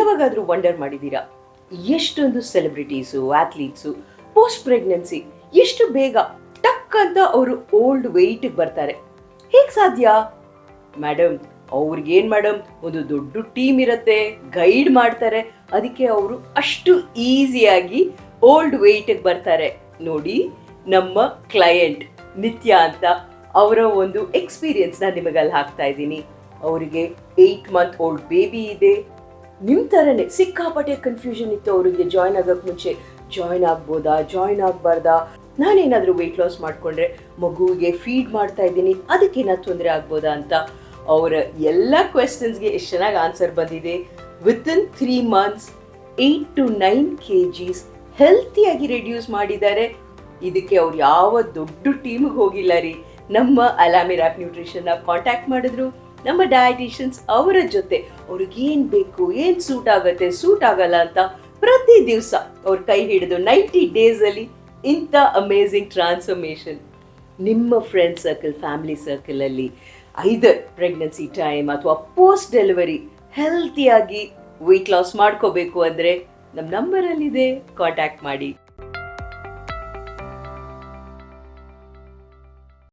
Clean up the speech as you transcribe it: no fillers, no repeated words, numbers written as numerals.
ಯಾವಾಗಾದರೂ ವಂಡರ್ ಮಾಡಿದ್ದೀರಾ ಎಷ್ಟೊಂದು ಸೆಲೆಬ್ರಿಟೀಸು ಅಥ್ಲೀಟ್ಸು ಪೋಸ್ಟ್ ಪ್ರೆಗ್ನೆನ್ಸಿ ಎಷ್ಟು ಬೇಗ ಟಕ್ ಅಂತ ಅವರು ಓಲ್ಡ್ ವೆಯ್ಟಿಗೆ ಬರ್ತಾರೆ? ಹೇಗೆ ಸಾಧ್ಯ ಮೇಡಮ್? ಅವ್ರಿಗೇನು ಮೇಡಮ್, ಒಂದು ದೊಡ್ಡ ಟೀಮ್ ಇರುತ್ತೆ, ಗೈಡ್ ಮಾಡ್ತಾರೆ, ಅದಕ್ಕೆ ಅವರು ಅಷ್ಟು ಈಸಿಯಾಗಿ ಓಲ್ಡ್ ವೆಯ್ಟಿಗೆ ಬರ್ತಾರೆ. ನೋಡಿ, ನಮ್ಮ ಕ್ಲಯಂಟ್ ನಿತ್ಯ ಅಂತ ಅವರ ಒಂದು ಎಕ್ಸ್ಪೀರಿಯನ್ಸ್ನ ನಿಮಗಲ್ಲಿ ಹಾಕ್ತಾ ಇದ್ದೀನಿ. ಅವರಿಗೆ 8 ಮಂತ್ ಓಲ್ಡ್ ಬೇಬಿ ಇದೆ. ನಿಮ್ಮ ಥರನೇ ಸಿಕ್ಕಾಪಟ್ಟೆ ಕನ್ಫ್ಯೂಷನ್ ಇತ್ತು ಅವರಿಗೆ. ಜಾಯ್ನ್ ಆಗೋಕ್ಕೆ ಮುಂಚೆ ಜಾಯ್ನ್ ಆಗ್ಬೋದಾ, ಜಾಯ್ನ್ ಆಗಬಾರ್ದಾ, ನಾನೇನಾದರೂ ವೆಯ್ಟ್ ಲಾಸ್ ಮಾಡಿಕೊಂಡ್ರೆ ಮಗುವಿಗೆ ಫೀಡ್ ಮಾಡ್ತಾ ಇದ್ದೀನಿ, ಅದಕ್ಕೇನಾದ್ರು ತೊಂದರೆ ಆಗ್ಬೋದಾ ಅಂತ ಅವರ ಎಲ್ಲ ಕ್ವೆಶನ್ಸ್ಗೆ ಎಷ್ಟು ಚೆನ್ನಾಗಿ ಆನ್ಸರ್ ಬಂದಿದೆ. ವಿತಿನ್ 3 ಮಂತ್ಸ್ 8 to 9 kgs ಹೆಲ್ತಿಯಾಗಿ ರೆಡ್ಯೂಸ್ ಮಾಡಿದ್ದಾರೆ. ಇದಕ್ಕೆ ಅವ್ರು ಯಾವ ದೊಡ್ಡ ಟೀಮಿಗೆ ಹೋಗಿಲ್ಲ ರೀ. ನಮ್ಮ ಅಲಾಮಿರಾಪ್ ನ್ಯೂಟ್ರಿಷನ್ನ ಕಾಂಟ್ಯಾಕ್ಟ್ ಮಾಡಿದ್ರು. ನಮ್ಮ ಡಯಟಿಷಿಯನ್ಸ್ ಅವರ ಜೊತೆ ಅವ್ರಿಗೇನು ಬೇಕು, ಏನು ಸೂಟ್ ಆಗುತ್ತೆ, ಸೂಟ್ ಆಗಲ್ಲ ಅಂತ ಪ್ರತಿ ದಿವಸ ಅವ್ರ ಕೈ ಹಿಡಿದು 90 ಡೇಸಲ್ಲಿ ಇಂಥ ಅಮೇಝಿಂಗ್ ಟ್ರಾನ್ಸ್ಫರ್ಮೇಷನ್. ನಿಮ್ಮ ಫ್ರೆಂಡ್ ಸರ್ಕಲ್, ಫ್ಯಾಮಿಲಿ ಸರ್ಕಲಲ್ಲಿ ಐದರ್ ಪ್ರೆಗ್ನೆನ್ಸಿ ಟೈಮ್ ಅಥವಾ ಪೋಸ್ಟ್ ಡೆಲಿವರಿ ಹೆಲ್ತಿಯಾಗಿ ವೆಯ್ಟ್ ಲಾಸ್ ಮಾಡ್ಕೋಬೇಕು ಅಂದರೆ ನಮ್ಮ ನಂಬರಲ್ಲಿದೆ, ಕಾಂಟ್ಯಾಕ್ಟ್ ಮಾಡಿ.